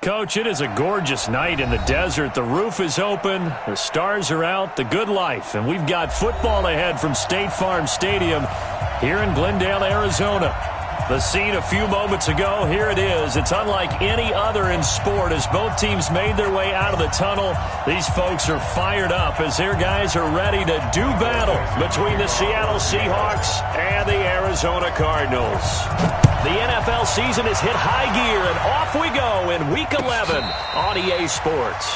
Coach, it is a gorgeous night in the desert. The roof is open, the stars are out, the good life. And we've got football ahead from State Farm Stadium here in Glendale, Arizona. The scene a few moments ago, here it is. It's unlike any other in sport as both teams made their way out of the tunnel. These folks are fired up as their guys are ready to do battle between the Seattle Seahawks and the Arizona Cardinals. The NFL season has hit high gear, and off we go in Week 11 on EA Sports.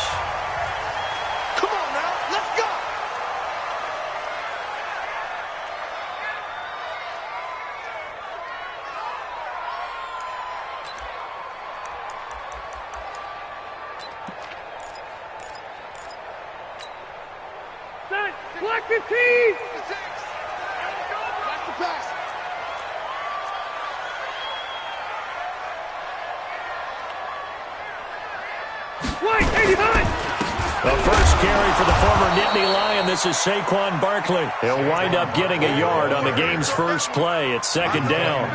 Come on now, let's go! Black 15! Watch the pass. White 89! The first carry for the former Nittany Lion. This is Saquon Barkley. He'll wind up getting a yard on the game's first play. It's second down.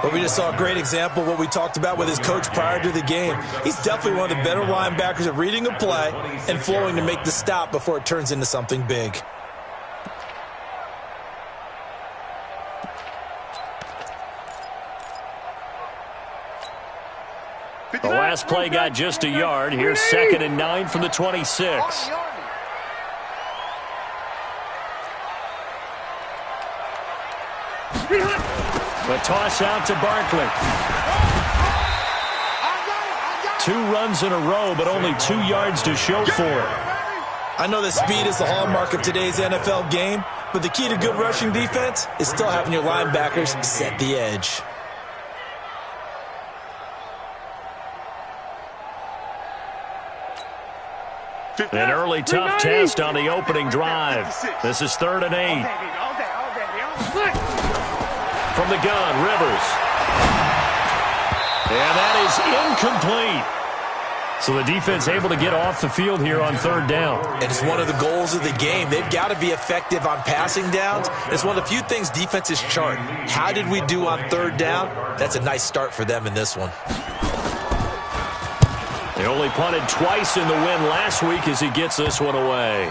Well, we just saw a great example of what we talked about with his coach prior to the game. He's definitely one of the better linebackers at reading a play and flowing to make the stop before it turns into something big. The last play got just a yard. Here's 2nd and 9 from the 26. The toss out to Barkley. 2 runs in a row, but only 2 yards to show for it. I know that speed is the hallmark of today's NFL game, but the key to good rushing defense is still having your linebackers set the edge. An early tough test on the opening drive. This is 3rd and 8. From the gun, Rivers. And that is incomplete. So the defense able to get off the field here on 3rd down. And it's one of the goals of the game. They've got to be effective on passing downs. It's one of the few things defenses chart. How did we do on 3rd down? That's a nice start for them in this one. They only punted twice in the win last week as he gets this one away.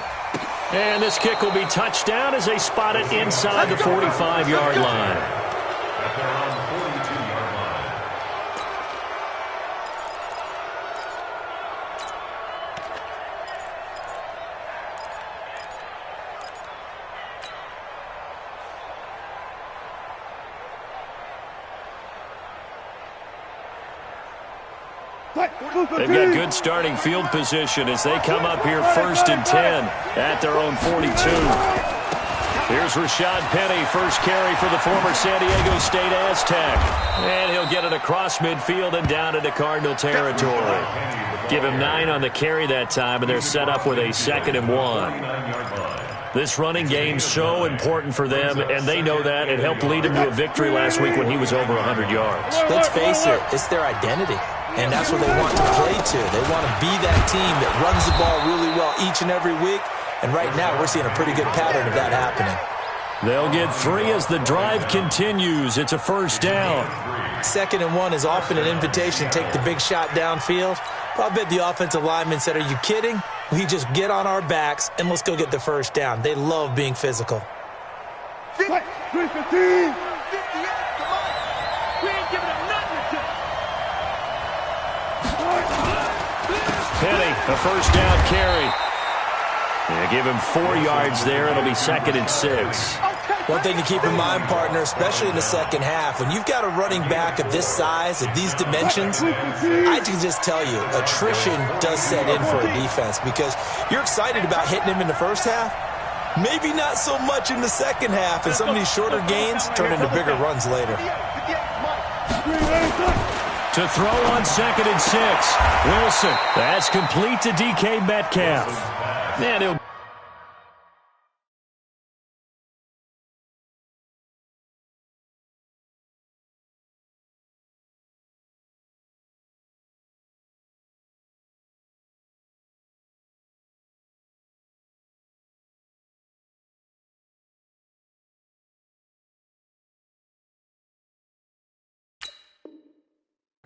And this kick will be touchdown as they spot it inside the 45-yard line. They've got good starting field position as they come up here 1st and 10 at their own 42. Here's Rashad Penny, first carry for the former San Diego State Aztec. And he'll get it across midfield and down into Cardinal territory. Give him 9 on the carry that time, and they're set up with a 2nd and 1. This running game's so important for them, and they know that. It helped lead them to a victory last week when he was over 100 yards. Let's face it, it's their identity. And that's what they want to play to. They want to be that team that runs the ball really well each and every week. And right now, we're seeing a pretty good pattern of that happening. They'll get 3 as the drive continues. It's a 1st down. 2nd and 1 is often an invitation to take the big shot downfield. But I bet the offensive lineman said, are you kidding? We just get on our backs and let's go get the 1st down. They love being physical. 315! Penny, a 1st down carry. Yeah, give him 4 yards there. It'll be 2nd and 6. One thing to keep in mind, partner, especially in the second half, when you've got a running back of this size, of these dimensions, I can just tell you, attrition does set in for a defense because you're excited about hitting him in the first half. Maybe not so much in the second half, and some of these shorter gains turn into bigger runs later. To throw on 2nd and 6. Wilson. That's complete to DK Metcalf. And he'll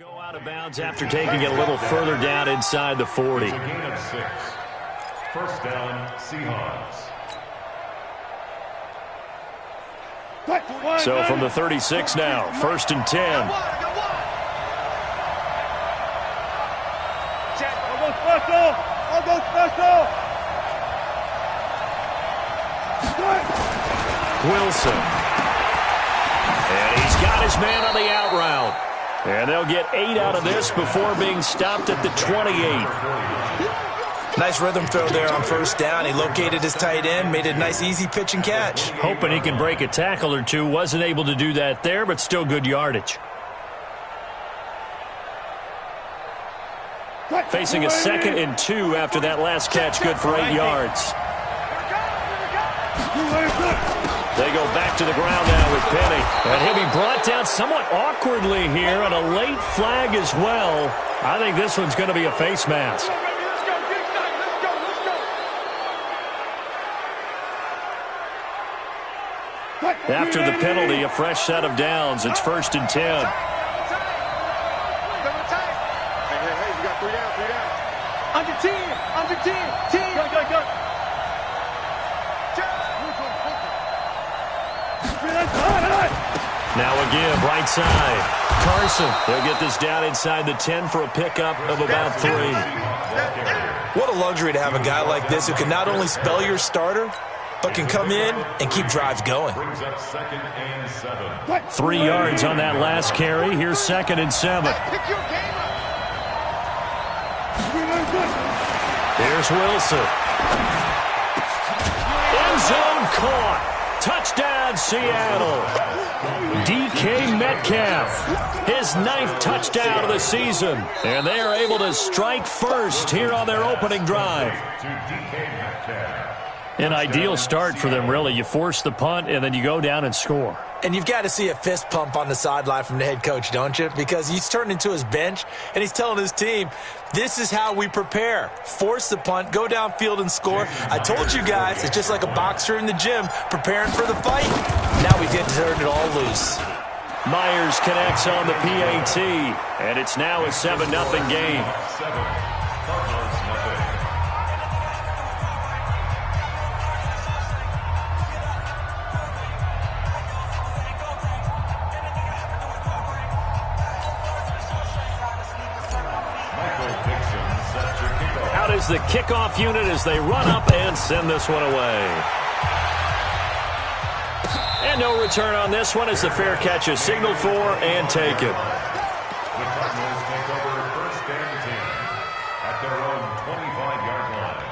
Go out of bounds after taking it a little further down inside the 40. It's a gain of 6. First down, Seahawks. So from the 36 now, 1st and 10. I'll go special. I'll go special. Wilson. And he's got his man on the out route. And they'll get 8 out of this before being stopped at the 28. Nice rhythm throw there on 1st down. He located his tight end, made a nice easy pitch and catch. Hoping he can break a tackle or two. Wasn't able to do that there, but still good yardage. Facing a 2nd and 2 after that last catch, good for 8 yards. They go back to the ground now with Penny. And he'll be brought down somewhat awkwardly here, and a late flag as well. I think this one's going to be a face mask. After the penalty, a fresh set of downs. It's 1st and 10. Hey, you got 3 down, 3 down. Under 10. Under 10. 10. Go, go, go. Now a give, right side. Carson, they'll get this down inside the 10 for a pickup of about 3. What a luxury to have a guy like this who can not only spell your starter, but can come in and keep drives going. Brings up 2nd and 7. 3 yards on that last carry. Here's 2nd and 7. Pick your game up. Here's Wilson. End zone caught. Touchdown, Seattle. DK Metcalf, his 9th touchdown of the season. And they are able to strike first here on their opening drive. To DK Metcalf. An ideal start for them, really. You force the punt, and then you go down and score. And you've got to see a fist pump on the sideline from the head coach, don't you? Because he's turned into his bench, and he's telling his team, this is how we prepare. Force the punt, go downfield and score. I told you guys, it's just like a boxer in the gym preparing for the fight. Now we get to turn it all loose. Myers connects on the PAT, and it's now a 7-0 game. 7. Cardinals, nothing. Out is the kickoff unit as they run up and send this one away. And no return on this one as the fair catch is signaled for and taken. The Cardinals take over 1st and 10 at their own 25-yard line.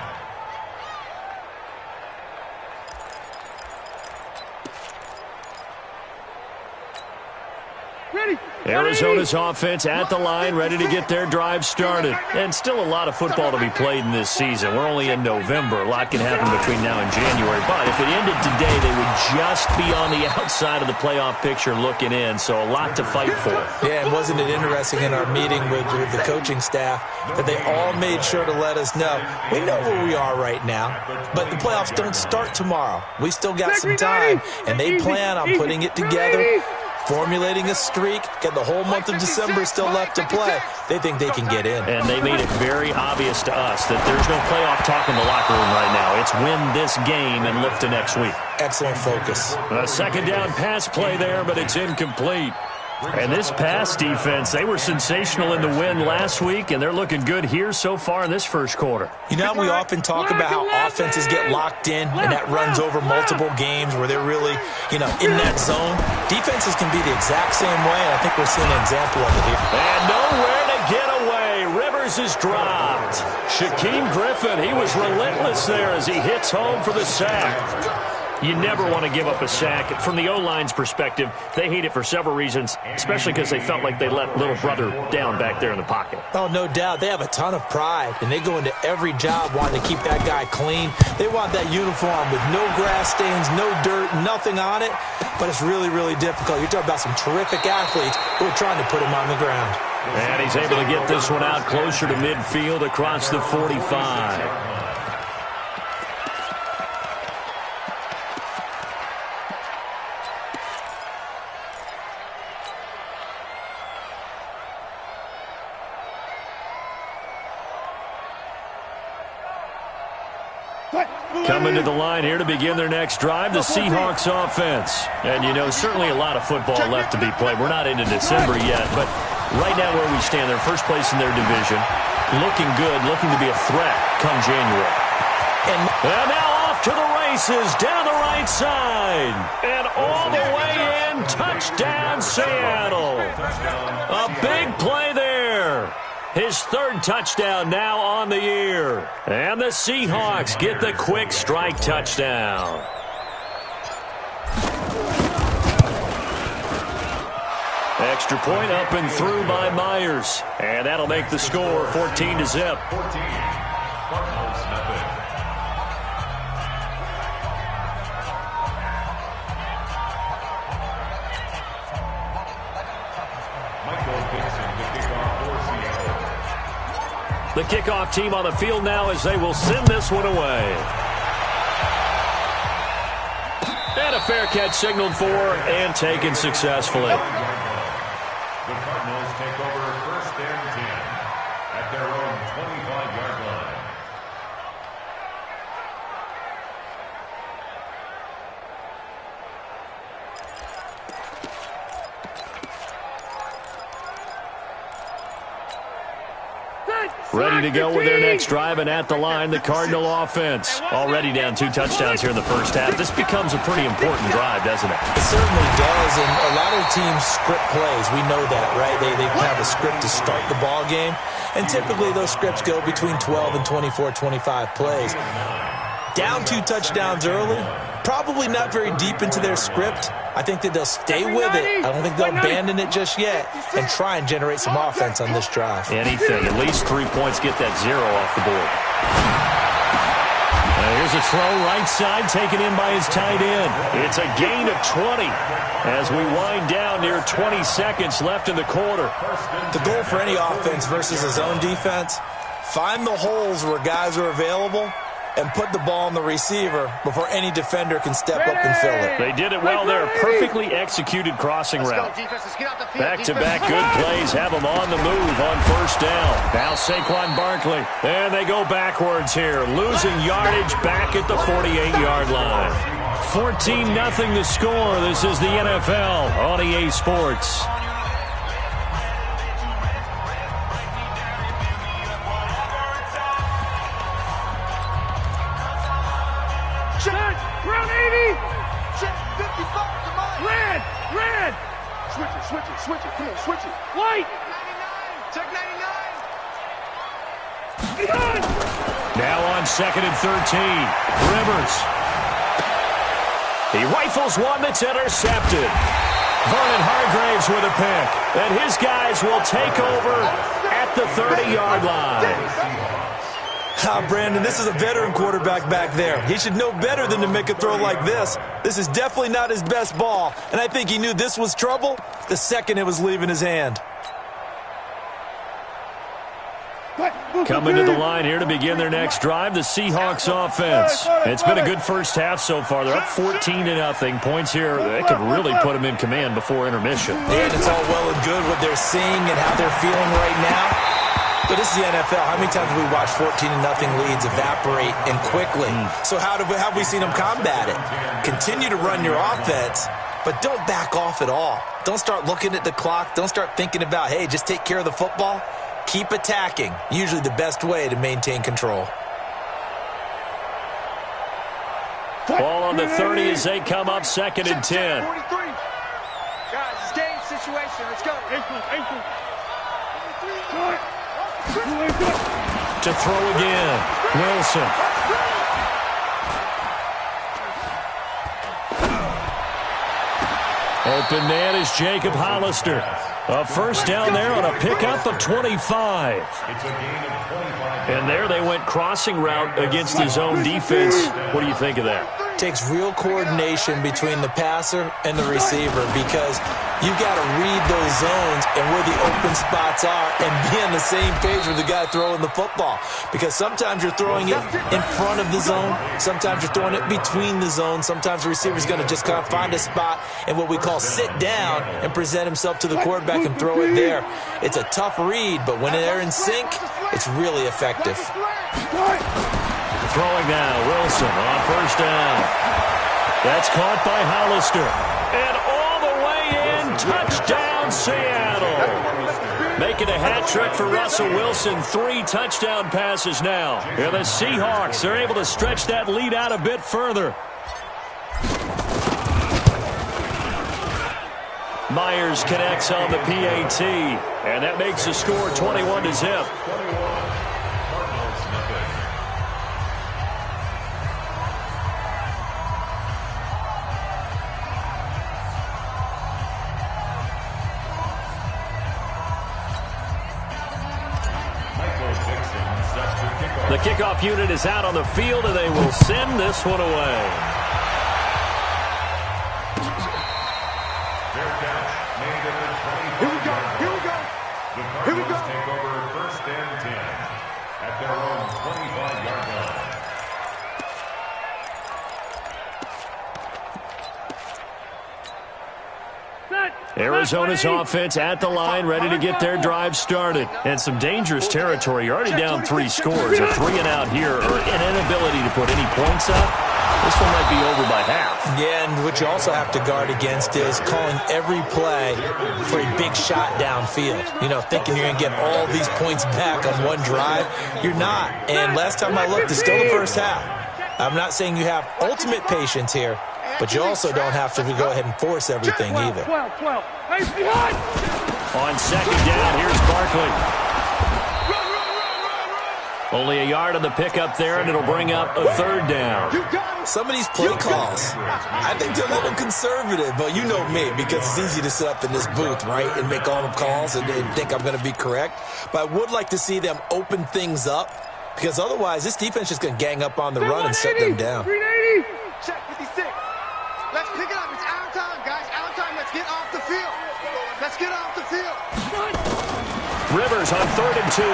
Ready. Arizona's offense at the line, ready to get their drive started. And still a lot of football to be played in this season. We're only in November. A lot can happen between now and January. But if it ended today, they would just be on the outside of the playoff picture looking in. So a lot to fight for. Yeah, and wasn't it interesting in our meeting with the coaching staff that they all made sure to let us know, we know where we are right now, but the playoffs don't start tomorrow. We still got some time, and they plan on putting it together, formulating a streak, get the whole month of December still left to play. They think they can get in. And they made it very obvious to us that there's no playoff talk in the locker room right now. It's win this game and look to next week. Excellent focus. A 2nd down pass play there, but it's incomplete. And this pass defense, they were sensational in the win last week, and they're looking good here so far in this first quarter. You know, we often talk about how offenses get locked in, and that runs over multiple games where they're really, in that zone. Defenses can be the exact same way, and I think we're seeing an example of it here. And nowhere to get away. Rivers is dropped. Shaquem Griffin, he was relentless there as he hits home for the sack. You never want to give up a sack. From the O-line's perspective, they hate it for several reasons, especially because they felt like they let little brother down back there in the pocket. Oh, no doubt. They have a ton of pride, and they go into every job wanting to keep that guy clean. They want that uniform with no grass stains, no dirt, nothing on it, but it's really, really difficult. You're talking about some terrific athletes who are trying to put him on the ground. And he's able to get this one out closer to midfield across the 45. Coming to the line here to begin their next drive, the Seahawks offense. And, you know, certainly a lot of football left to be played. We're not into December yet, but right now where we stand, they're first place in their division. Looking good, looking to be a threat come January. And now off to the races, down the right side. And all the way in, touchdown Seattle. A big play there. His third touchdown now on the year. And the Seahawks get the quick strike touchdown. Extra point up and through by Myers. And that'll make the score 14-0. 14. Cardinals nothing. Michael Dixon, the kickoff for Seattle. The kickoff team on the field now as they will send this one away. And a fair catch signaled for and taken successfully. The Cardinals take over first and 10 at their own 25-yard line. Ready to go with their next drive, and at the line, the Cardinal offense. Already down 2 touchdowns here in the first half. This becomes a pretty important drive, doesn't it? It certainly does, and a lot of teams script plays. We know that, right? They have a script to start the ball game, and typically those scripts go between 12 and 24, 25 plays. Down 2 touchdowns early, probably not very deep into their script. I think that they'll stay with it. I don't think they'll abandon it just yet and try and generate some offense on this drive. Anything. At least 3 points, get that 0 off the board. Here's a throw right side taken in by his tight end. It's a gain of 20 as we wind down near 20 seconds left in the quarter. The goal for any offense versus a zone defense, find the holes where guys are available and put the ball on the receiver before any defender can step up and fill it. They did it well there. Perfectly executed crossing route. Back-to-back good plays have them on the move on first down. Now Saquon Barkley. And they go backwards here. Losing yardage back at the 48-yard line. 14-0 the score. This is the NFL on EA Sports. Switch it, come on, switch it. White! 99, check 99. Now on 2nd and 13. Rivers. He rifles one that's intercepted. Vernon Hargreaves with a pick. And his guys will take over at the 30-yard line. Brandon, this is a veteran quarterback back there. He should know better than to make a throw like this. This is definitely not his best ball, and I think he knew this was trouble the second it was leaving his hand. Coming to the line here to begin their next drive, the Seahawks offense. It's been a good first half so far. They're up 14-0. Points here, they could really put them in command before intermission. And it's all well and good what they're seeing and how they're feeling right now. But this is the NFL. How many times have we watched 14-0 leads evaporate and quickly? So how have we seen them combat it? Continue to run your offense, but don't back off at all. Don't start looking at the clock. Don't start thinking about, hey, just take care of the football. Keep attacking. Usually the best way to maintain control. Ball on the 30 as they come up 2nd and 10. 43. Guys, it's game situation. Let's go. To throw again. Wilson. Open man is Jacob Hollister. A first down there on a pickup of 25. And there they went crossing route against the zone defense. What do you think of that? Takes real coordination between the passer and the receiver because you've got to read those zones and where the open spots are and be on the same page with the guy throwing the football. Because sometimes you're throwing it in front of the zone. Sometimes you're throwing it between the zones. Sometimes the receiver's going to just kind of find a spot and what we call sit down and present himself to the quarterback and throw it there. It's a tough read, but when they're in sync, it's really effective. throwing now. Wilson on first down. That's caught by Hollister. And all the way in. Touchdown, Seattle. Making a hat trick for Russell Wilson. 3 touchdown passes now. And the Seahawks are able to stretch that lead out a bit further. Myers connects on the PAT, and that makes the score 21-0. The kickoff unit is out on the field, and they will send this one away. Here we go. The Cardinals take over first and 10 at their own 25-yard line. Arizona's offense at the line, ready to get their drive started. And some dangerous territory. You're already down 3 scores. A 3-and-out here, or an inability to put any points up. This one might be over by half. Yeah, and what you also have to guard against is calling every play for a big shot downfield. You know, thinking you're going to get all these points back on one drive. You're not. And last time I looked, it's still the first half. I'm not saying you have ultimate patience here, but you also don't have to go ahead and force everything either. 12. On second down, here's Barkley. Only a yard on the pickup there, and it'll bring up a 3rd down. Some of these play calls, I think they're a little conservative, but you know me, because it's easy to sit up in this booth, right, and make all the calls and think I'm going to be correct. But I would like to see them open things up, because otherwise this defense is going to gang up on the run and shut them down. 380. Check 56. Let's pick it up. It's our time, guys. Our time. Let's get off the field. Let's get off the field. Rivers on 3rd and 2.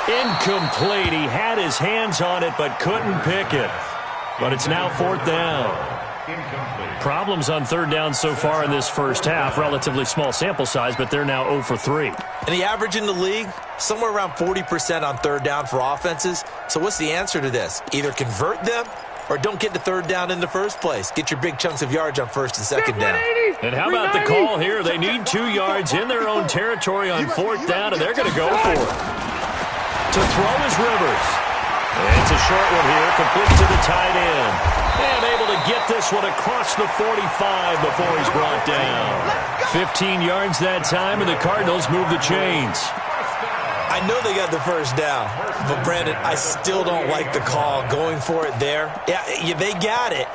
Incomplete. He had his hands on it but couldn't pick it. But it's now 4th down. Problems on 3rd down so far in this first half. Relatively small sample size, but they're now 0 for 3. And the average in the league, somewhere around 40% on 3rd down for offenses. So what's the answer to this? Either convert them or don't get the 3rd down in the first place. Get your big chunks of yards on 1st and 2nd down. And how about the call here? They need 2 yards in their own territory on 4th down, and they're going to go for it. To throw is Rivers. And it's a short one here, complete to the tight end. And able to get this one across the 45 before he's brought down. 15 yards that time, and the Cardinals move the chains. I know they got the 1st down, but Brandon, I still don't like the call going for it there. Yeah, they got it,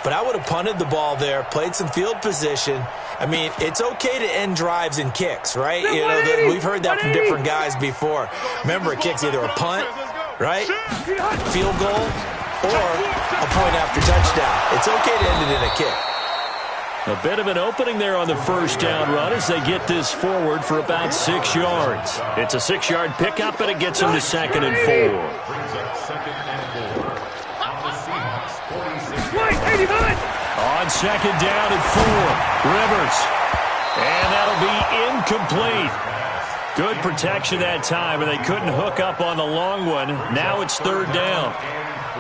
but I would have punted the ball there, played some field position. I mean, it's okay to end drives and kicks, right? You know, we've heard that from different guys before. Remember, a kick's either a punt, right, field goal, or a point after touchdown. It's okay to end it in a kick. A bit of an opening there on the 1st down run as they get this forward for about 6 yards. It's a 6-yard pickup, and it gets them to 2nd and 4. Brings up 2nd and 4 on the Seahawks 46. On 2nd down and 4, Rivers. And that'll be incomplete. Good protection that time, and they couldn't hook up on the long one. Now it's 3rd down.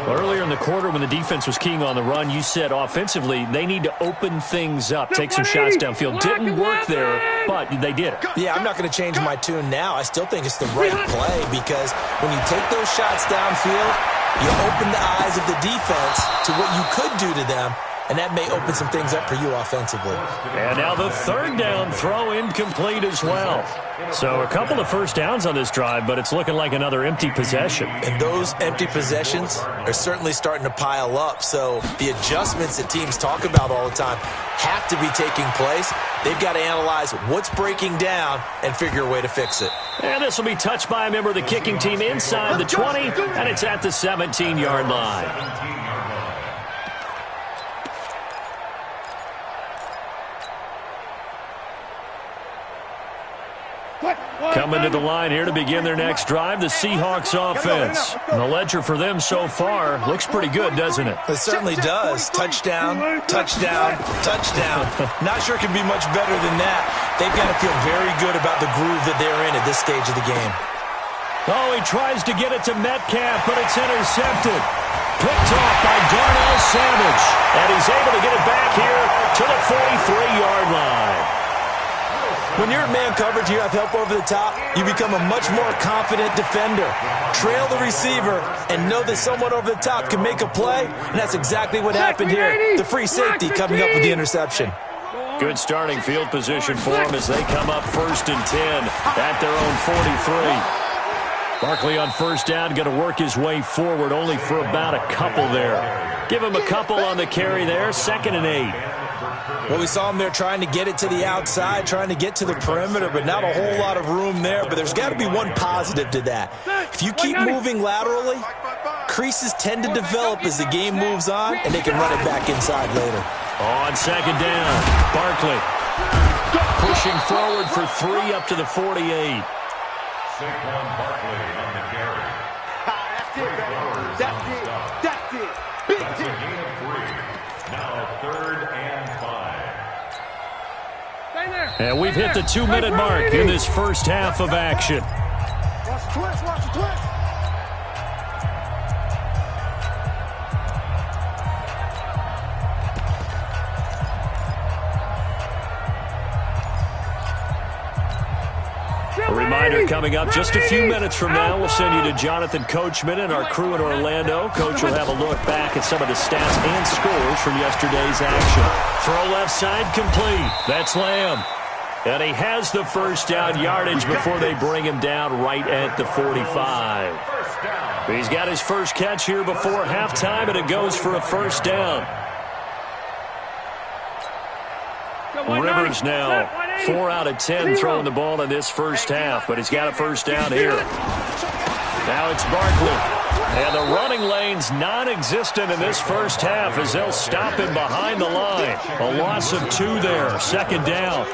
Earlier in the quarter when the defense was keying on the run, you said offensively they need to open things up, take some shots downfield. Didn't work there, but they did it. Yeah, I'm not going to change my tune now. I still think it's the right play because when you take those shots downfield, you open the eyes of the defense to what you could do to them, and that may open some things up for you offensively. And now the 3rd down throw incomplete as well. So a couple of 1st downs on this drive, but it's looking like another empty possession. And those empty possessions are certainly starting to pile up. So the adjustments that teams talk about all the time have to be taking place. They've got to analyze what's breaking down and figure a way to fix it. And this will be touched by a member of the kicking team inside the 20, and it's at the 17-yard line. Coming to the line here to begin their next drive, the Seahawks offense. And the ledger for them so far looks pretty good, doesn't it? It certainly does. Touchdown, touchdown, touchdown. Not sure it can be much better than that. They've got to feel very good about the groove that they're in at this stage of the game. Oh, he tries to get it to Metcalf, but it's intercepted. Picked off by Darnell Savage. And he's able to get it back here to the 43-yard line. When you're in man coverage, you have help over the top, you become a much more confident defender. Trail the receiver and know that someone over the top can make a play, and that's exactly what happened here. The free safety coming up with the interception. Good starting field position for them as they come up 1st and 10 at their own 43. Barkley on first down, going to work his way forward, only for about a couple there. Give him a couple on the carry there, 2nd and 8. Well, we saw him there trying to get it to the outside, trying to get to the perimeter, but not a whole lot of room there. But there's got to be one positive to that. If you keep moving laterally, creases tend to develop as the game moves on, and they can run it back inside later. On 2nd down, Barkley pushing forward for 3 up to the 48. Saquon Barkley on the carry. That's it, baby. That's it. That's it. Big That's a hit. gain of 3. Now 3rd and 5. And we've hit the 2-minute mark in this first half of action. Watch the twist. Watch the twist. A reminder coming up just a few minutes from now, we'll send you to Jonathan Coachman and our crew in Orlando. Coach will have a look back at some of the stats and scores from yesterday's action. Throw left side complete. That's Lamb. And he has the first down yardage before they bring him down right at the 45. He's got his first catch here before halftime, and it goes for a first down. Rivers now 4 out of 10 throwing the ball in this first half, but he's got a first down here. Now it's Barkley. And the running lane's non-existent in this first half as they'll stop him behind the line. A loss of 2 there, 2nd down.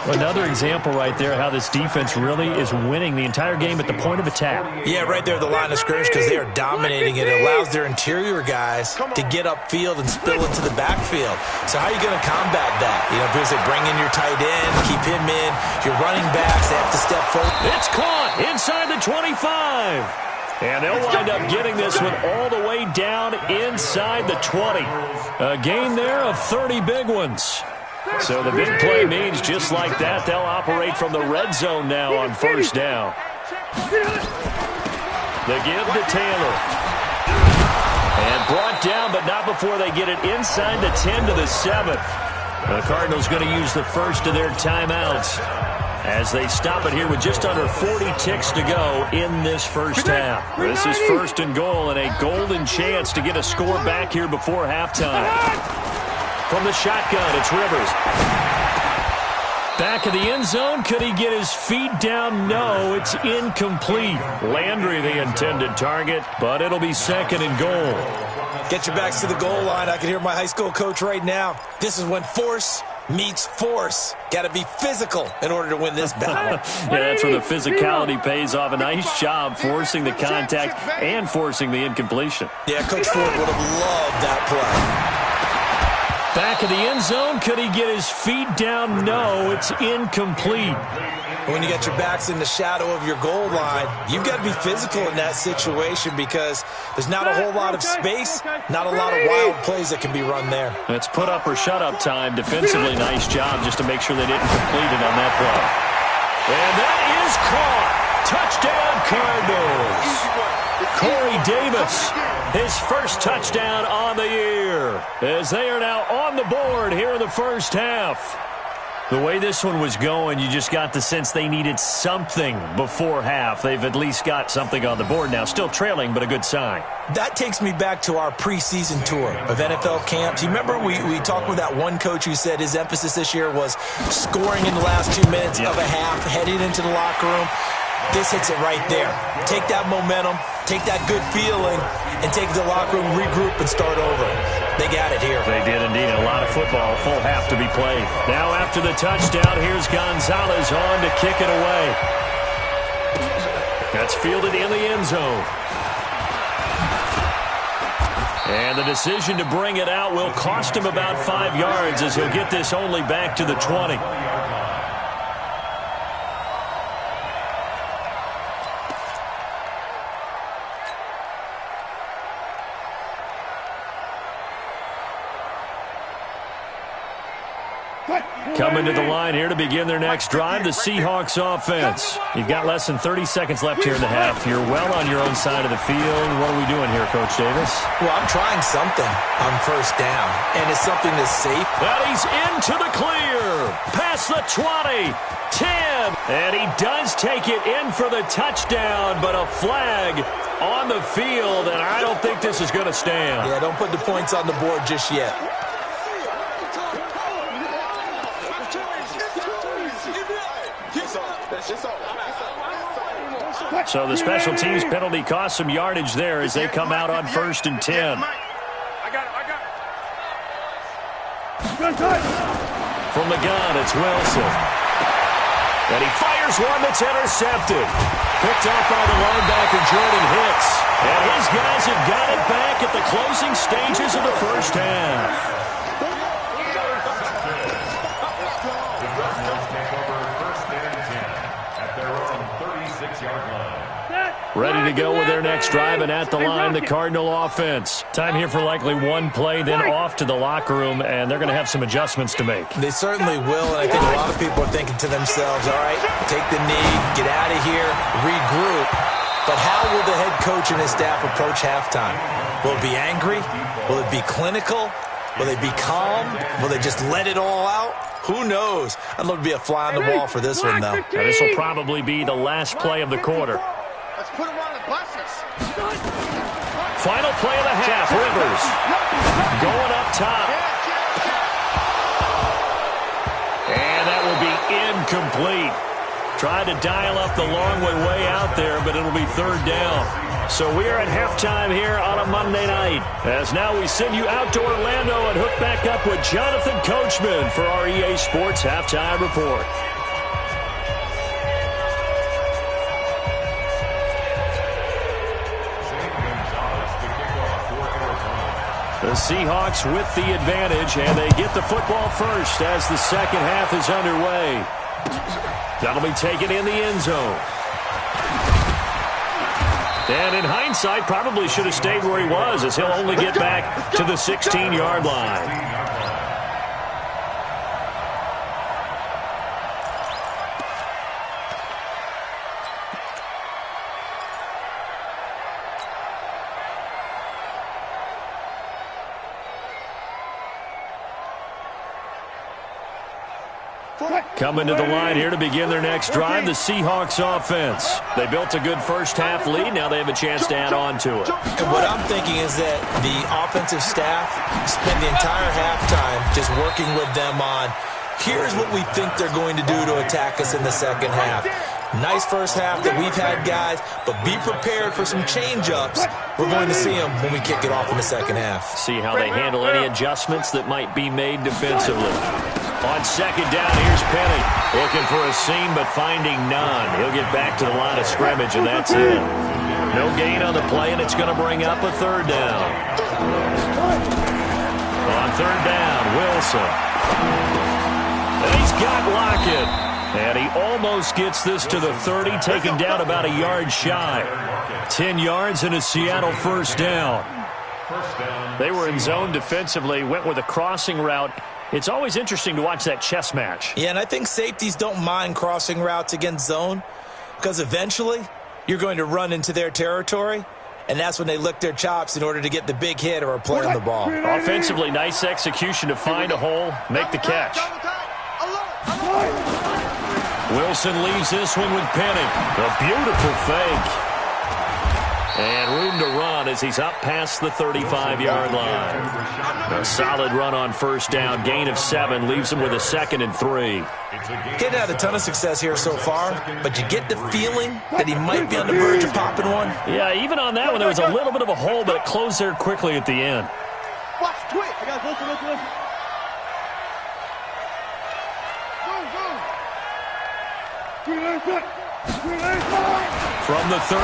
Another example right there how this defense really is winning the entire game at the point of attack. Yeah, right there at the line of scrimmage because they are dominating it. It allows their interior guys to get upfield and spill into the backfield. So how are you going to combat that? You know, because they bring in your tight end, keep him in. Your running backs, they have to step forward. It's caught inside the 25. And they'll wind up getting this one all the way down inside the 20. A gain there of 30 big ones. So the big play means just like that, they'll operate from the red zone now on first down. The give to Taylor. And brought down, but not before they get it inside the 10 to the 7. The Cardinals going to use the first of their timeouts as they stop it here with just under 40 ticks to go in this first half. This is 1st and goal and a golden chance to get a score back here before halftime. From the shotgun, it's Rivers. Back of the end zone. Could he get his feet down? No, it's incomplete. Landry, the intended target, but it'll be 2nd and goal. Get your backs to the goal line. I can hear my high school coach right now. This is when force meets force. Got to be physical in order to win this battle. Yeah, that's where the physicality pays off. A nice job forcing the contact and forcing the incompletion. Yeah, Coach Ford would have loved that play. Back of the end zone. Could he get his feet down? No, it's incomplete. When you got your backs in the shadow of your goal line, you've got to be physical in that situation because there's not a whole lot of space, not a lot of wild plays that can be run there. It's put up or shut up time. Defensively, nice job just to make sure they didn't complete it on that play. And that is caught. Touchdown, Cardinals. Corey Davis, his first touchdown on the year, as they are now on the board here in the first half. The way this one was going, you just got the sense they needed something before half. They've at least got something on the board now. Still trailing, but a good sign. That takes me back to our preseason tour of NFL camps. You remember we talked with that one coach who said his emphasis this year was scoring in the last 2 minutes of a half, heading into the locker room. This hits it right there. Take that momentum, take that good feeling, and take the locker room, regroup, and start over. They got it here. They did indeed. A lot of football, full half to be played. Now after the touchdown, here's Gonzalez on to kick it away. That's fielded in the end zone. And the decision to bring it out will cost him about 5 yards as he'll get this only back to the 20. Coming to the line here to begin their next drive, the Seahawks offense. You've got less than 30 seconds left here in the half. You're well on your own side of the field. What are we doing here, Coach Davis? Well, I'm trying something on first down, and it's something that's safe. And he's into the clear. Past the 20, 10. And he does take it in for the touchdown, but a flag on the field, and I don't think this is going to stand. Yeah, don't put the points on the board just yet. So the special teams penalty cost some yardage there as they come out on 1st and 10. From the gun, it's Wilson. And he fires one that's intercepted. Picked off by the linebacker, Jordan Hicks. And his guys have got it back at the closing stages of the first half. Ready to go with their next drive, and at the line, the Cardinal offense. Time here for likely one play, then off to the locker room, and they're going to have some adjustments to make. They certainly will, and I think a lot of people are thinking to themselves, all right, take the knee, get out of here, regroup. But how will the head coach and his staff approach halftime? Will it be angry? Will it be clinical? Will they be calm? Will they just let it all out? Who knows? I'd love to be a fly on the wall for this one, though. Now, this will probably be the last play of the quarter. Let's put him on the buses. Final play of the half. Rivers going up top. And that will be incomplete. Tried to dial up the long way out there, but it'll be 3rd down. So we are at halftime here on a Monday night. As now we send you out to Orlando and hook back up with Jonathan Coachman for our EA Sports Halftime Report. The Seahawks with the advantage, and they get the football first as the second half is underway. That'll be taken in the end zone. And in hindsight, probably should have stayed where he was, as he'll only get back to the 16-yard line. Coming to the line here to begin their next drive, the Seahawks offense. They built a good first half lead. Now they have a chance to add on to it. And what I'm thinking is that the offensive staff spend the entire halftime just working with them on, here's what we think they're going to do to attack us in the second half. Nice first half that we've had, guys, but be prepared for some change-ups. We're going to see them when we kick it off in the second half. See how they handle any adjustments that might be made defensively. On second down, here's Penny. Looking for a seam, but finding none. He'll get back to the line of scrimmage, and that's it. No gain on the play, and it's going to bring up a 3rd down. On 3rd down, Wilson. And he's got Lockett. And he almost gets this to the 30, taken down about a yard shy. 10 yards and a Seattle 1st down. They were in zone defensively, went with a crossing route. It's always interesting to watch that chess match. Yeah, and I think safeties don't mind crossing routes against zone because eventually you're going to run into their territory, and that's when they lick their chops in order to get the big hit or a play on the ball. Offensively, nice execution to find a hole, make the catch. Wilson leaves this one with Penny. A beautiful fake. And room to run as he's up past the 35-yard line. A solid run on 1st down. Gain of 7 leaves him with a 2nd and 3. He's had a ton of success here so far, but you get the feeling that he might be on the verge of popping one. Yeah, even on that one, there was a little bit of a hole, but it closed there quickly at the end. Watch, twitch. Listen. From the 36,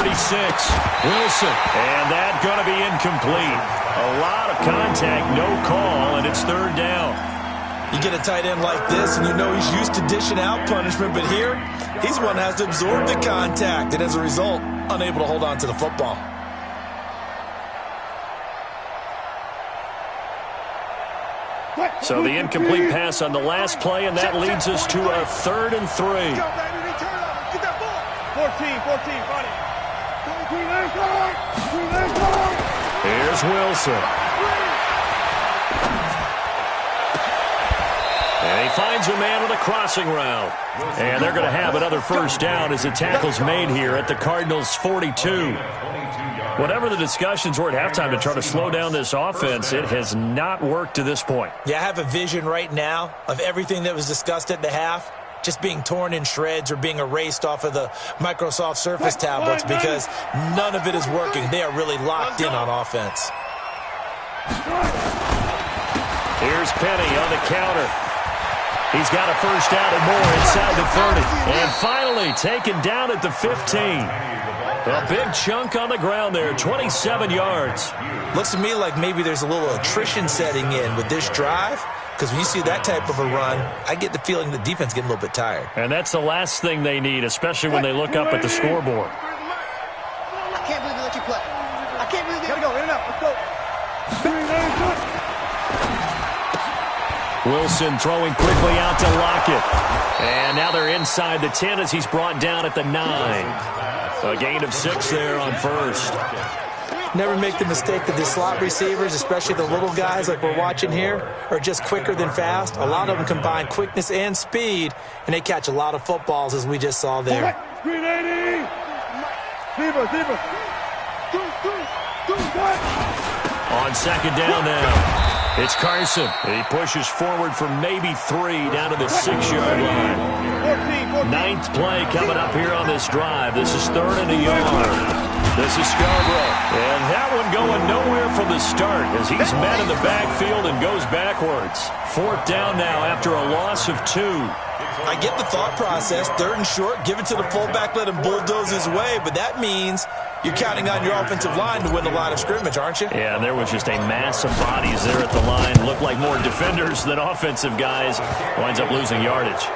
Wilson. And that's going to be incomplete. A lot of contact, no call, and it's 3rd down. You get a tight end like this, and you know he's used to dishing out punishment, but here, he's the one that has to absorb the contact, and as a result, unable to hold on to the football. So the incomplete pass on the last play, and that leads us to a 3rd and 3. Get that ball. 14, buddy. Here's Wilson. And he finds a man with a crossing route. And they're going to have another first down as the tackle's made here at the Cardinals' 42. Whatever the discussions were at halftime to try to slow down this offense, it has not worked to this point. Yeah, I have a vision right now of everything that was discussed at the half just being torn in shreds or being erased off of the Microsoft Surface tablets because none of it is working. They are really locked in on offense. Here's Penny on the counter. He's got a first down and more inside the 30. And finally taken down at the 15. A big chunk on the ground there, 27 yards. Looks to me like maybe there's a little attrition setting in with this drive, because when you see that type of a run, I get the feeling the defense getting a little bit tired. And that's the last thing they need, especially when they look up at the scoreboard. I can't believe they let you play. I can't believe they... Gotta go, in and out, let's go. Wilson throwing quickly out to Lockett. And now they're inside the 10 as he's brought down at the 9. A gain of 6 there on first. Never make the mistake that the slot receivers, especially the little guys like we're watching here, are just quicker than fast. A lot of them combine quickness and speed, and they catch a lot of footballs, as we just saw there. On second down now, it's Carson. He pushes forward for maybe 3 down to the 6-yard line. 9th play coming up here on this drive. This is 3rd and a yard. This is Scarborough. And that one going nowhere from the start as he's met in the backfield and goes backwards. 4th down now after a loss of 2. I get the thought process. 3rd and short, give it to the fullback, let him bulldoze his way. But that means you're counting on your offensive line to win the line of scrimmage, aren't you? Yeah, and there was just a mass of bodies there at the line. Looked like more defenders than offensive guys. Winds up losing yardage.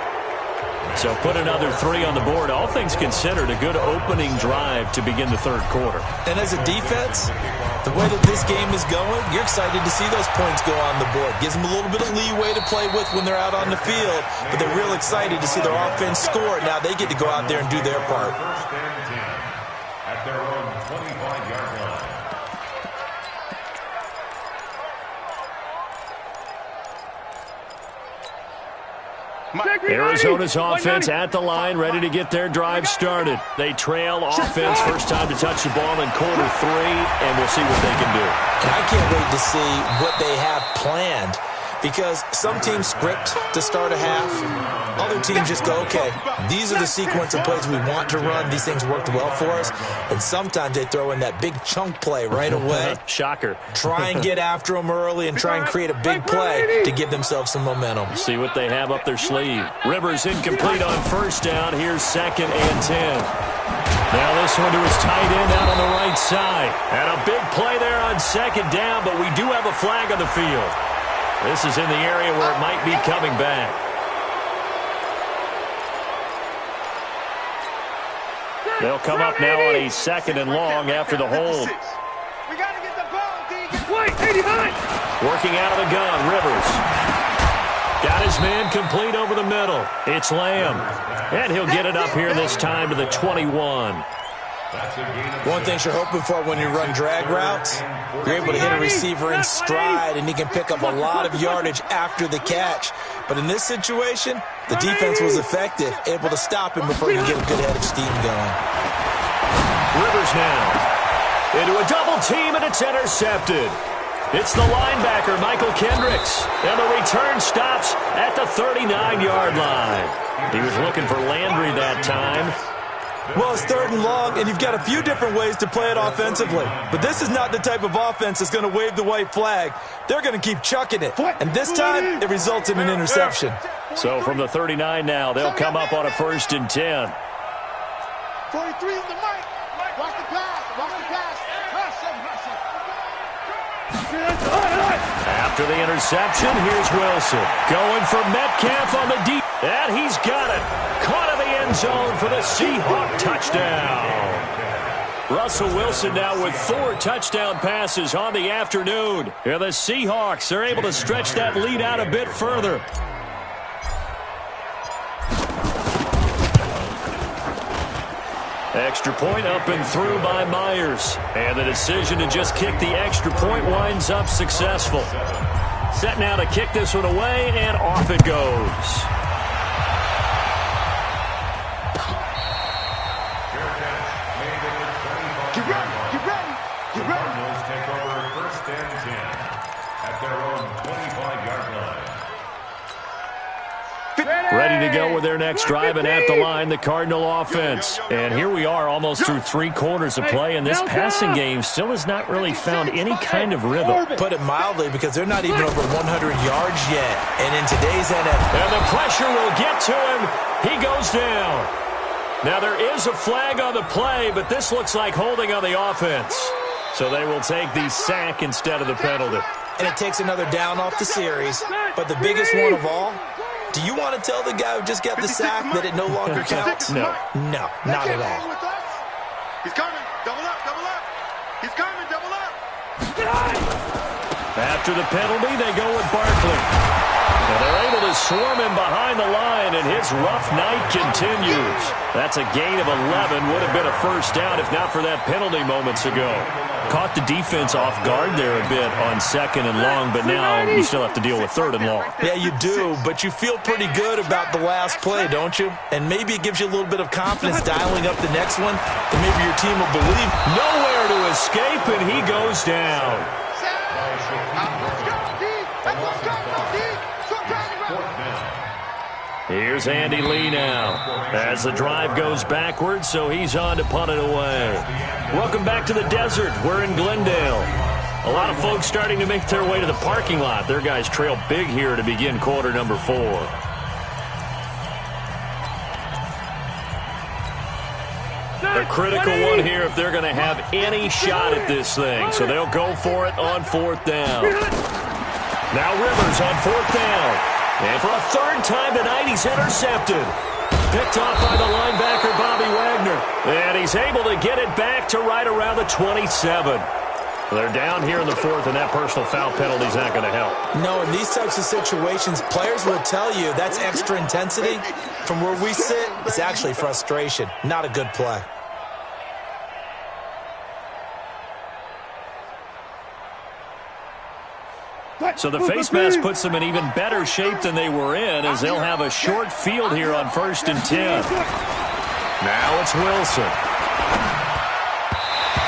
So put another 3 on the board. All things considered, a good opening drive to begin the 3rd quarter. And as a defense, the way that this game is going, you're excited to see those points go on the board. Gives them a little bit of leeway to play with when they're out on the field, but they're real excited to see their offense score. Now they get to go out there and do their part. First and 10 at their own 25-yard line. Arizona's offense at the line, ready to get their drive started. They trail offense, first time to touch the ball in quarter 3, and we'll see what they can do. And I can't wait to see what they have planned, because some teams script to start a half. Other teams just go, okay, these are the sequence of plays we want to run. These things worked well for us. And sometimes they throw in that big chunk play right away. Shocker. Try and get after them early and try and create a big play to give themselves some momentum. See what they have up their sleeve. Rivers incomplete on first down. Here's 2nd and 10. Now this one to his tight end out on the right side. And a big play there on 2nd down, but we do have a flag on the field. This is in the area where it might be coming back. They'll come up now on a 2nd and long after the hold. We got to get the ball, D. Wait, 89. Working out of the gun, Rivers. Got his man complete over the middle. It's Lamb. And he'll get it up here this time to the 21. One thing you're hoping for when you run drag routes, you're able to hit a receiver in stride, and he can pick up a lot of yardage after the catch. But in this situation, the defense was effective, able to stop him before he could get a good head of steam going. Rivers now into a double team, and it's intercepted. It's the linebacker, Michael Kendricks, and the return stops at the 39-yard line. He was looking for Landry that time. Well, it's 3rd and long, and you've got a few different ways to play it offensively. But this is not the type of offense that's going to wave the white flag. They're going to keep chucking it. And this time, it results in an interception. So from the 39 now, they'll come up on a 1st and 10. 43 is the mic. Watch the pass. Watch the pass. After the interception, here's Wilson. Going for Metcalf on the deep. And he's got it. Caught in the end zone for the Seahawk touchdown. Russell Wilson now with 4 touchdown passes on the afternoon. And the Seahawks are able to stretch that lead out a bit further. Extra point up and through by Myers. And the decision to just kick the extra point winds up successful. Set now to kick this one away, and off it goes. Get ready, get ready, get ready. Cardinals take over 1st and 10 at their own 25-yard line. Ready to go with their next drive, and at the line, the Cardinal offense. And here we are almost through 3 quarters of play, and this passing game still has not really found any kind of rhythm. Put it mildly, because they're not even over 100 yards yet. And in today's NFL... And the pressure will get to him. He goes down. Now there is a flag on the play, but this looks like holding on the offense. So they will take the sack instead of the penalty. And it takes another down off the series. But the biggest one of all... Do you want to tell the guy who just got the sack that it no longer counts? No. No, not at all. He's coming. Double up, double up. He's coming, double up. After the penalty, they go with Barkley. And they're able to swarm him behind the line, and his rough night continues. That's a gain of 11. Would have been a first down if not for that penalty moments ago. Caught the defense off guard there a bit on 2nd and long, but now you still have to deal with 3rd and long. Yeah, you do, but you feel pretty good about the last play, don't you? And maybe it gives you a little bit of confidence dialing up the next one, and maybe your team will believe. Nowhere to escape, and he goes down. Here's Andy Lee now as the drive goes backwards, so he's on to punt it away. Welcome back to the desert. We're in Glendale. A lot of folks starting to make their way to the parking lot. Their guys trail big here to begin quarter number 4. A critical one here if they're going to have any shot at this thing. So they'll go for it on 4th down. Now Rivers on 4th down. And for a 3rd time tonight, he's intercepted. Picked off by the linebacker, Bobby Wagner. And he's able to get it back to right around the 27. They're down here in the 4th, and that personal foul penalty is not going to help. No, in these types of situations, players will tell you that's extra intensity. From where we sit, it's actually frustration. Not a good play. So the face mask puts them in even better shape than they were in, as they'll have a short field here on 1st and 10. Now it's Wilson.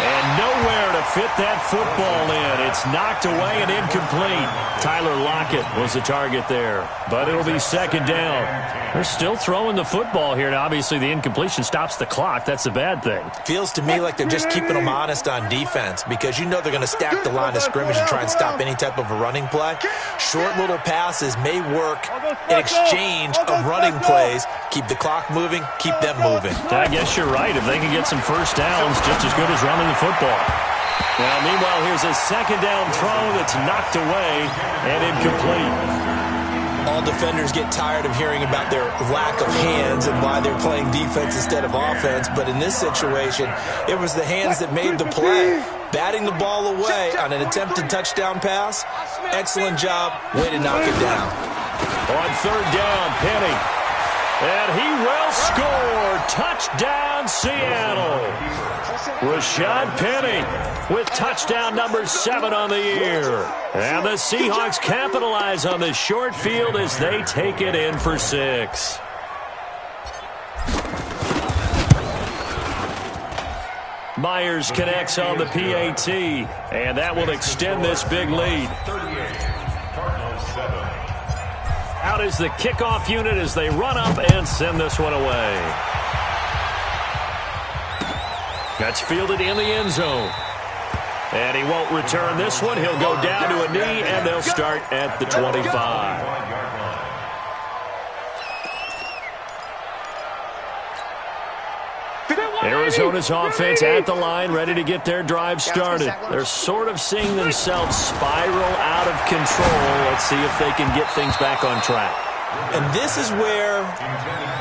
And nowhere to fit that football in. It's knocked away and incomplete. Tyler Lockett was the target there, but it'll be 2nd down. They're still throwing the football here, and obviously the incompletion stops the clock. That's a bad thing. Feels to me like they're just keeping them honest on defense, because you know they're going to stack the line of scrimmage and try and stop any type of a running play. Short little passes may work in exchange of running plays. Keep the clock moving, keep them moving. I guess you're right. If they can get some first downs, just as good as running the football. Now, meanwhile, here's a 2nd down throw that's knocked away and incomplete. All defenders get tired of hearing about their lack of hands and why they're playing defense instead of offense. But in this situation, it was the hands that made the play. Batting the ball away on an attempted touchdown pass. Excellent job. Way to knock it down. On 3rd down, Penny. And he will score. Touchdown, Seattle. Rashad Penny with touchdown number 7 on the year. And the Seahawks capitalize on this short field as they take it in for 6. Myers connects on the PAT, and that will extend this big lead. Out is the kickoff unit as they run up and send this one away. That's fielded in the end zone. And he won't return this one. He'll go down to a knee, and they'll start at the 25. Arizona's offense at the line, ready to get their drive started. They're sort of seeing themselves spiral out of control. Let's see if they can get things back on track. And this is where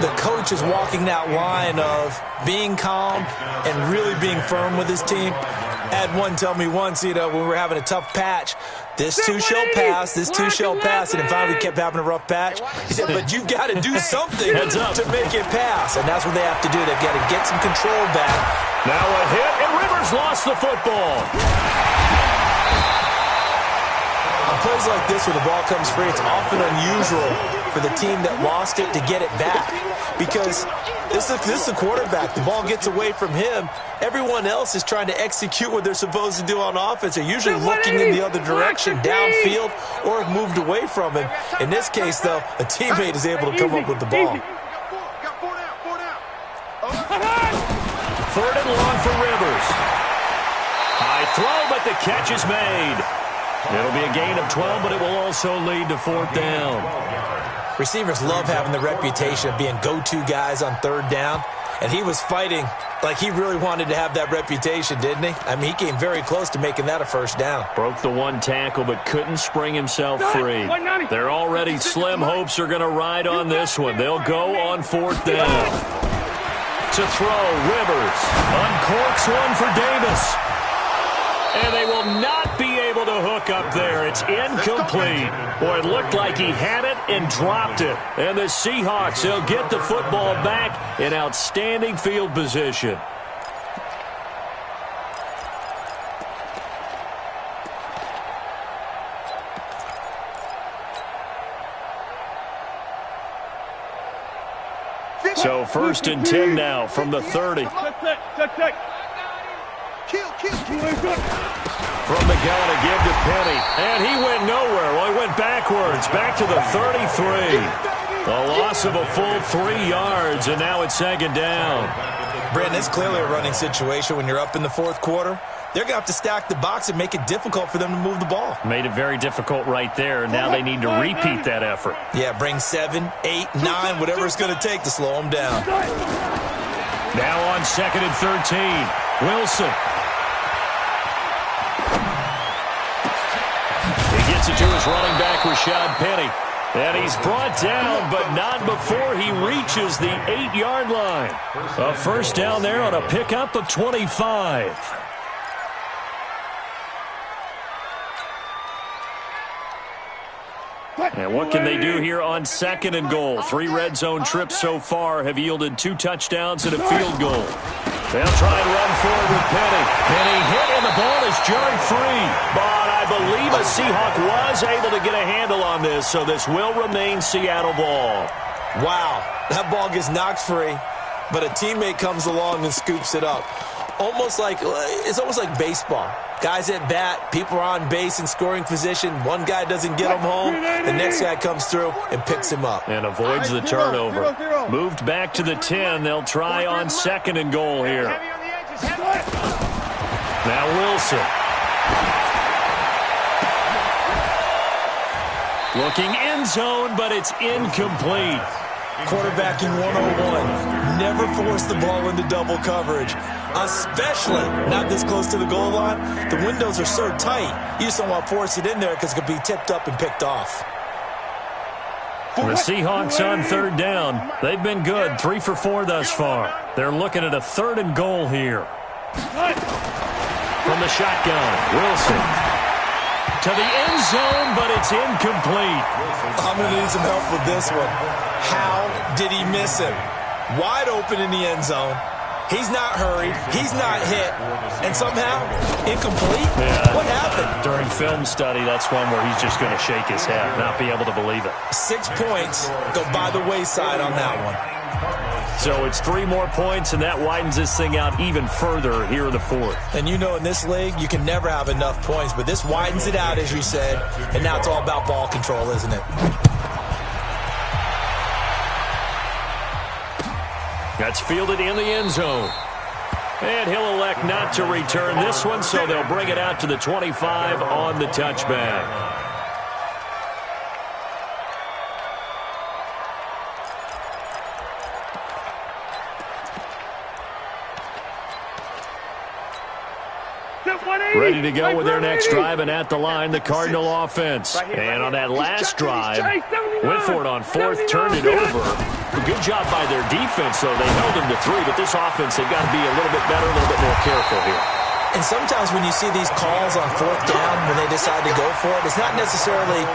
the coach is walking that line of being calm and really being firm with his team. I had one tell me once, when we were having a tough patch, this too shall pass, this too shall pass. And then finally we kept having a rough patch. He said, but you've got to do something to make it pass. And that's what they have to do. They've got to get some control back. Now a hit, and Rivers lost the football. On plays like this where the ball comes free, it's often unusual for the team that lost it to get it back. Because this is the quarterback. The ball gets away from him. Everyone else is trying to execute what they're supposed to do on offense. They're usually looking in the other direction, downfield, or have moved away from him. In this case, though, a teammate is able to come up with the ball. Third and long for Rivers. High throw, but the catch is made. It'll be a gain of 12, but it will also lead to fourth down. Receivers love having the reputation of being go-to guys on third down, and he was fighting like he really wanted to have that reputation, didn't he? I mean, he came very close to making that a first down. Broke the one tackle, but couldn't spring himself free. They're already slim hopes are going to ride on this one. They'll go on fourth down. To throw, Rivers uncorks one for Davis. And they will not be able to hook up there. It's incomplete. Boy, it looked like he had it and dropped it. And the Seahawks, they'll get the football back in outstanding field position. So first and 10 now from the 30. From Miguel to give to Penny. And he went nowhere. Well, he went backwards. Back to the 33. A loss of a full 3 yards, and now it's second down. Brandon, it's clearly a running situation when you're up in the fourth quarter. They're going to have to stack the box and make it difficult for them to move the ball. Made it very difficult right there. Now they need to repeat that effort. Yeah, bring 7, 8, 9, whatever it's going to take to slow them down. Now on second and 13. Wilson. He gets it to his running back, Rashad Penny. And he's brought down, but not before he reaches the 8-yard line. A first down there on a pickup of 25. And what can they do here on second and goal? 3 red zone trips so far have yielded 2 touchdowns and a field goal. They'll try and run forward with Penny. Penny hit, and the ball is jarred free. But I believe a Seahawk was able to get a handle on this, so this will remain Seattle ball. Wow, that ball gets knocked free, but a teammate comes along and scoops it up. It's almost like baseball. Guys at bat, people are on base in scoring position. One guy doesn't get him home. The next guy comes through and picks him up. And avoids the turnover. Moved back to the 10. They'll try on second and goal here. Now Wilson. Looking end zone, but it's incomplete. Quarterbacking 101. Never force the ball into double coverage, especially not this close to the goal line. The windows are so tight, you just don't want to force it in there because it could be tipped up and picked off. The Seahawks on third down. They've been good, 3 for 4 thus far. They're looking at a third and goal here. From the shotgun, Wilson. To the end zone, but it's incomplete. I'm going to need some help with this one. How did he miss him? Wide open in the end zone. He's not hurried. He's not hit. And somehow, incomplete? Yeah. What happened? During film study, that's one where he's just going to shake his head, not be able to believe it. 6 points go by the wayside on that one. So it's 3 more points, and that widens this thing out even further here in the fourth. And you know in this league, you can never have enough points, but this widens it out, as you said, and now it's all about ball control, isn't it? That's fielded in the end zone. And he'll elect not to return this one, so they'll bring it out to the 25 on the touchback. Ready to go with their next drive, and at the line, the Cardinal offense. And on that last drive, went for it on fourth, turned it over. A good job by their defense, though. They held them to 3, but this offense, they've got to be a little bit better, a little bit more careful here. And sometimes when you see these calls on fourth down, when they decide to go for it, it's not necessarily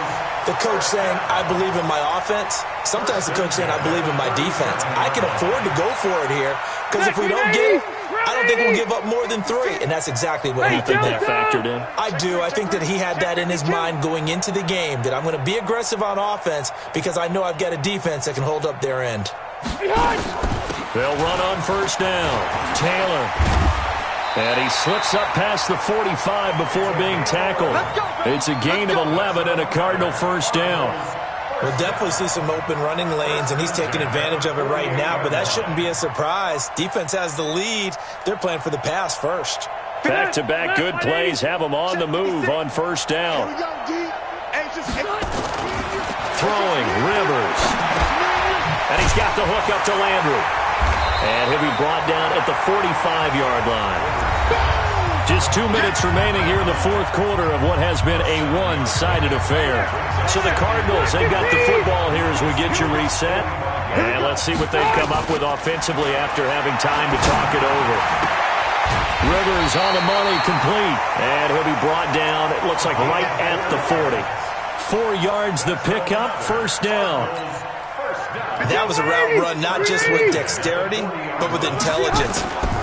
the coach saying, I believe in my offense. Sometimes the coach saying, I believe in my defense. I can afford to go for it here, because if we don't get it, I don't think we'll give up more than 3. And that's exactly what happened there. Factored in? I do. I think that he had that in his mind going into the game, that I'm going to be aggressive on offense because I know I've got a defense that can hold up their end. They'll run on first down. Taylor. And he slips up past the 45 before being tackled. It's a gain of 11 and a Cardinal first down. We'll definitely see some open running lanes, and he's taking advantage of it right now, but that shouldn't be a surprise. Defense has the lead. They're playing for the pass first. Back-to-back good plays have them on the move on first down. Throwing, Rivers. And he's got the hook up to Landry. And he'll be brought down at the 45-yard line. Just 2 minutes remaining here in the fourth quarter of what has been a one-sided affair. So the Cardinals, they've got the football here as we get you reset. And let's see what they've come up with offensively after having time to talk it over. Rivers on the money, complete. And he'll be brought down, it looks like right at the 40. 4 yards the pickup, first down. That was a route run, not just with dexterity, but with intelligence.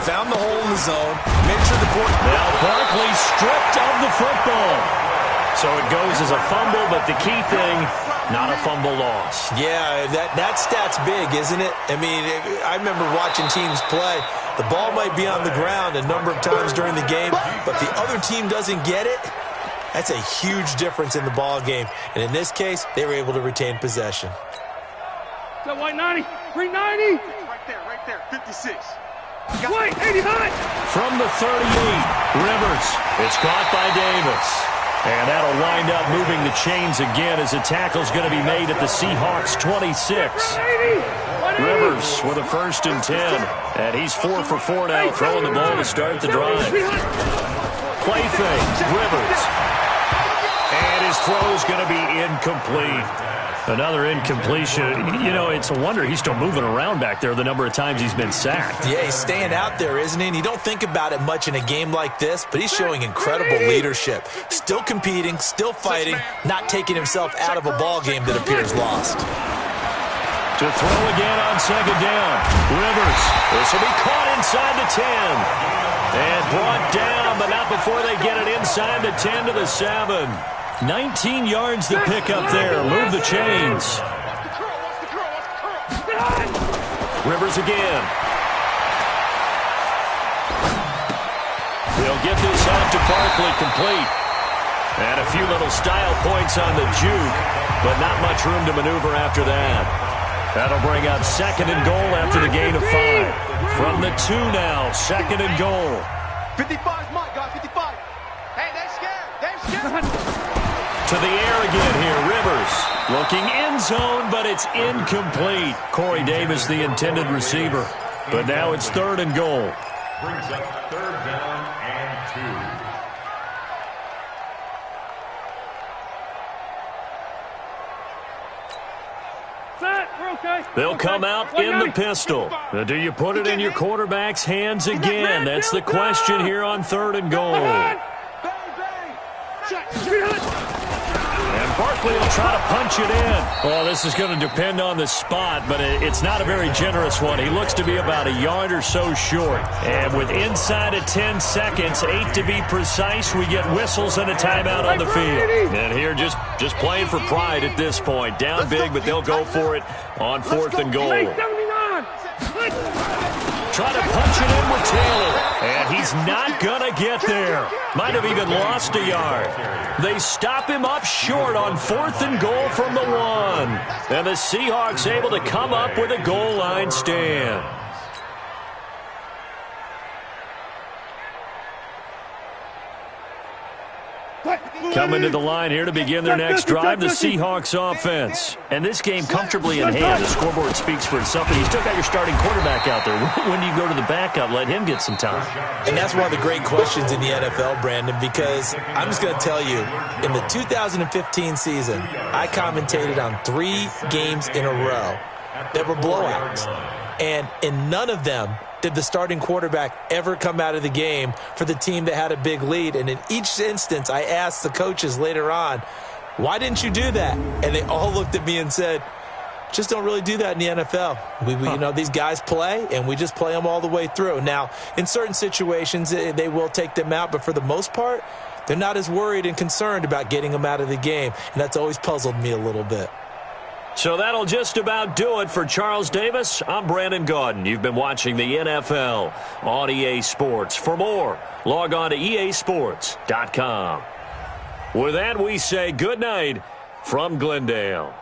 Found the hole in the zone, made sure the court... Now Barkley stripped of the football. So it goes as a fumble, but the key thing, not a fumble loss. Yeah, that stat's big, isn't it? I mean, I remember watching teams play. The ball might be on the ground a number of times during the game, but the other team doesn't get it. That's a huge difference in the ball game. And in this case, they were able to retain possession. That white 90, 390. Right there, 56. White 89. From the 38, Rivers. It's caught by Davis. And that'll wind up moving the chains again as the tackle's going to be made at the Seahawks 26. Rivers with a 1st and 10. And he's 4 for 4 now, throwing the ball to start the drive. Play fake, Rivers. And his throw's going to be incomplete. Another incompletion. You know, it's a wonder he's still moving around back there the number of times he's been sacked. Yeah, he's staying out there, isn't he? And you don't think about it much in a game like this, but he's showing incredible leadership. Still competing, still fighting, not taking himself out of a ball game that appears lost. To throw again on second down. Rivers. This will be caught inside the 10. And brought down, but not before they get it inside the 10 to the 7. 19 yards to pick up there. Move the chains. Rivers again. They'll get this out to Barkley, complete. And a few little style points on the juke, but not much room to maneuver after that. That'll bring up 2nd and goal after the gain of 5. From the 2 now, 2nd and goal. 55's mine, guys, 55. Hey, they're scared. They're scared. To the air again here, Rivers. Looking end zone, but it's incomplete. Corey Davis, the intended receiver. But now it's 3rd and goal. Brings up 3rd down and 2. Set, we're okay. They'll come out in the pistol. Now, do you put it in your quarterback's hands again? That's the question here on 3rd and goal. And Barkley will try to punch it in. Well, this is going to depend on the spot, but it's not a very generous one. He looks to be about a yard or so short. And with inside of 10 seconds, 8 to be precise, we get whistles and a timeout on the field. And here just playing for pride at this point. Down big, but they'll go for it on 4th and goal. Try to punch it in with Taylor. And he's not going to get there. Might have even lost a yard. They stop him up short on 4th and goal from the 1. And the Seahawks able to come up with a goal line stand. Coming to the line here to begin their next drive, the Seahawks offense. And this game comfortably in hand. The scoreboard speaks for itself, but you still got your starting quarterback out there. When do you go to the backup? Let him get some time. And that's one of the great questions in the NFL, Brandon, because I'm just going to tell you, in the 2015 season, I commentated on 3 games in a row that were blowouts. And in none of them did the starting quarterback ever come out of the game for the team that had a big lead. And in each instance, I asked the coaches later on, why didn't you do that? And they all looked at me and said, just don't really do that in the NFL. You know, these guys play, and we just play them all the way through. Now, in certain situations, they will take them out, but for the most part, they're not as worried and concerned about getting them out of the game. And that's always puzzled me a little bit. So that'll just about do it for Charles Davis. I'm Brandon Gaudin. You've been watching the NFL on EA Sports. For more, log on to easports.com. With that, we say good night from Glendale.